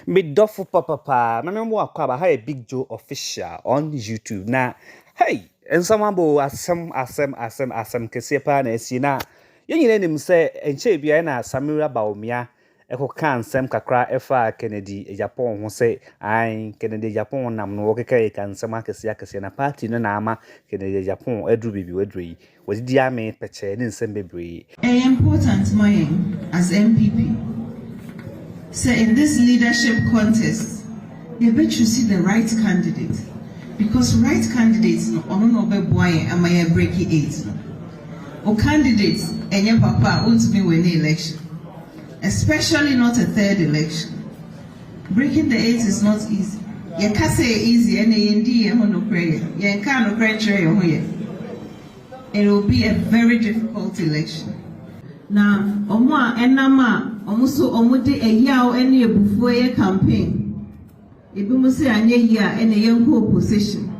Me dofu papa. Na me mo akwa ha a Big Joe official on YouTube. Na hey, ensamabo asem kese pa na esi na. Yenyine nim se enche bia na Samira Bawumia eko kan sem kakra efa Kennedy Agyapong ho se ai Kennedy Agyapong nam no okeka kan sem akese na party no na ama Kennedy Agyapong adru bibi wadru wodi dia me peche ni nsem bebre. Important my as MPP. So in this leadership contest, they bet you see the right candidate. Because right candidates no ono be boy am I breaking eight no. Or candidates and your papa won't be win the election. Especially not a third election. Breaking the eight is not easy. You can't say easy and you no prayer. You can't pray here. It will be a very difficult election. Now, Omwa enama omuso omude eya o ene ebufuo ye campaign. Ebi mu se anye ya ene yenko opposition.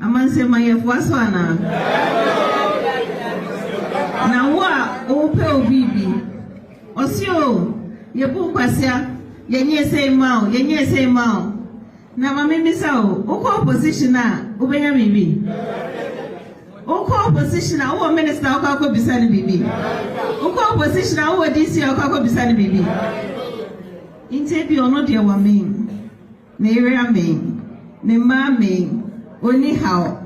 Amanse mayefo aso ana. Na wa ope obibi. Osio yebu kwasia yenye say mao. Na mama misa o ko opposition a obenya bibi. Oko opposition a wo minister akwa bisani bibi. Oko opposition a wo DC akwa bisani bibi. Inte bi ono de wa men. Na area men. Ne ma men. Oni how.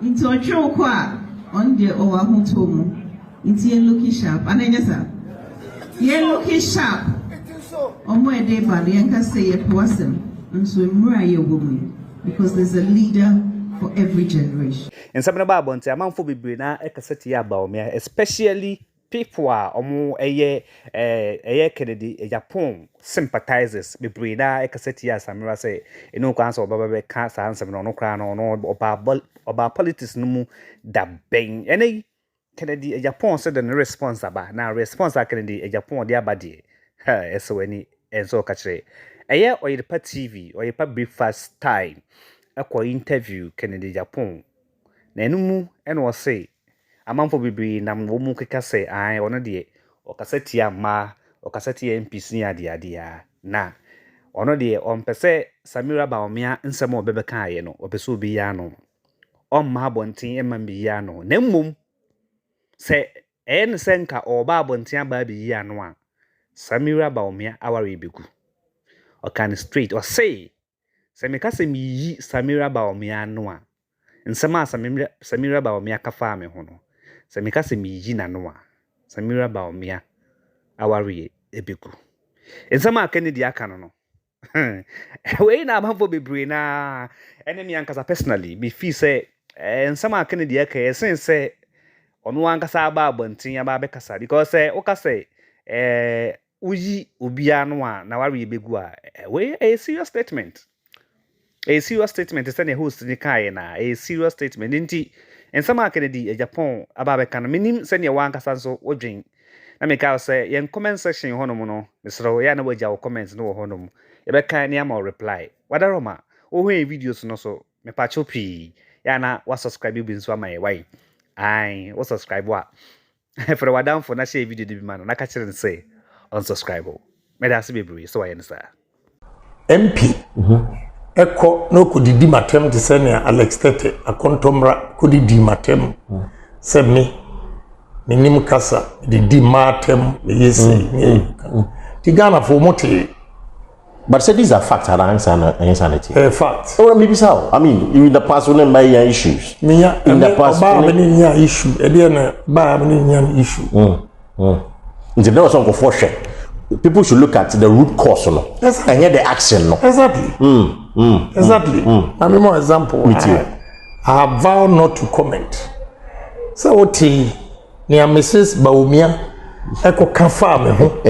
Inte otwe okwa on de owa huntomu. Inte ye looking sharp. Ananya sa. Ye looking sharp. Omo e de ba de nka say ye powasem. Nso emura ye womu because there's a leader for every generation. And some of the Babonte, a man for be na ekaseti ya Bawumia, especially people are omo Kennedy Agyapong sympathizers. Be brina ekaseti ya Samira say, no cancer or baba cancer answer no crown or about politics no mu da bang. Any Kennedy Agyapong said the response about now response Kennedy Agyapong their body. So any and so catch it. A year or your TV or your breakfast time. Akwa interview Kennedy Agyapong na enumu ene wo say amanfo bibiri nam wo mu keka say ai ono de okaseti ama okaseti MPs ni ade ya na ono de ompese Samira Bawumia nsem obebeka aye no opese obi ya no omma abonten emma bi ya no na mmom se en senka oba abonten aba bi ya no a Samira Bawumia aware begu okan straight or say Semeka se mi yi Samira Bawumia no a nsema Samira Bawumia kafa me ho no semeka se mi yi na no a Samira Bawumia aware ebeku nsema Kennedy aka no we na amfo bebre na enemy ankasa personally me feel say nsema Kennedy aka sense ono ankasa aba abontin aba bekasa because oka say uyi obia no a na ware ebegu a we a serious statement. A serious statement is the host in the Kayana, a serious statement. Indeed, and some Kennedy Agyapong about can minim send your one casanso or drink. I make out say, young comment section honomono, Mr. Royana with your comments no honum. A beca near more reply. What a Roma, oh, videos no so, me pacho p. Yana was subscribe you so my way. I was subscribe what for what down for na share video the man, and I catch it and say unsubscribe. May that's be so I answer. MP. Eko no kudidi matem te se ne Alex Tete akontomra kudidi matem se me nim kasa didi matem yesi ti Ghana for mote but say these are facts and insanity. Facts. Oh, maybe so. I mean, in the past when buy issues. In the past when issue e dey na ba many issue. There was some for share. People should look at the root cause no and hear the action no. Exactly. Exactly. I mean more example. I have vowed not to comment. So what near Mrs. Bawumia eko kafa me ho.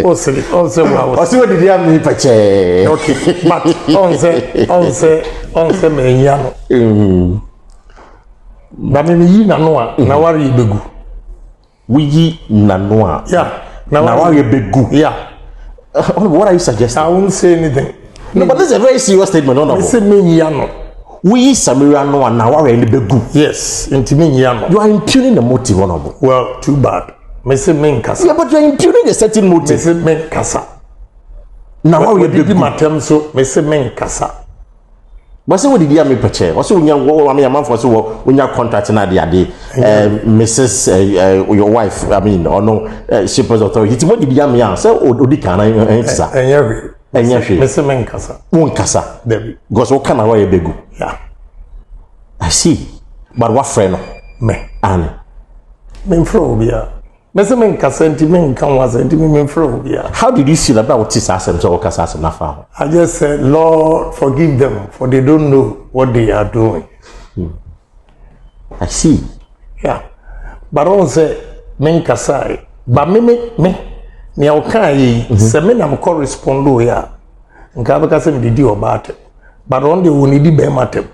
Also what did you have me pache? Okay. But on say me ya no. Ba me yi na no a na ware ibegu. We yi na no a. Yeah. Now are you big good? Yeah. What are you suggesting? I won't say anything. No, but this is a very serious statement. No, I said me yano. We Samira no and now are in the big good. Yes, into me yano. You are impugning the motive, honorable. Well, too bad. Me say men kasa. Yeah, but you are impugning a certain motive. Me say men kasa. Now how you did my term so me say men kasa. But say what did you make picture? Also when you man for so when you contract na the Mrs. Your wife, I mean, or no shipper's authority. What did you mean? Say odi kana ensa. Enye me say men kasa. Won kasa. Debi. Because what kind of way begu? Yeah. I see. But what friend? Me. And men frobia. Me say men kasa enti men kan was enti men frobia. How did you see that what is asem so kasa asem na fa? I just said, Lord, forgive them, for they don't know what they are doing. I see. Yeah. But I say, men kasai. But me, ni okay, se me na correspond here. Nka beka se me di about it. But on the we need be matter.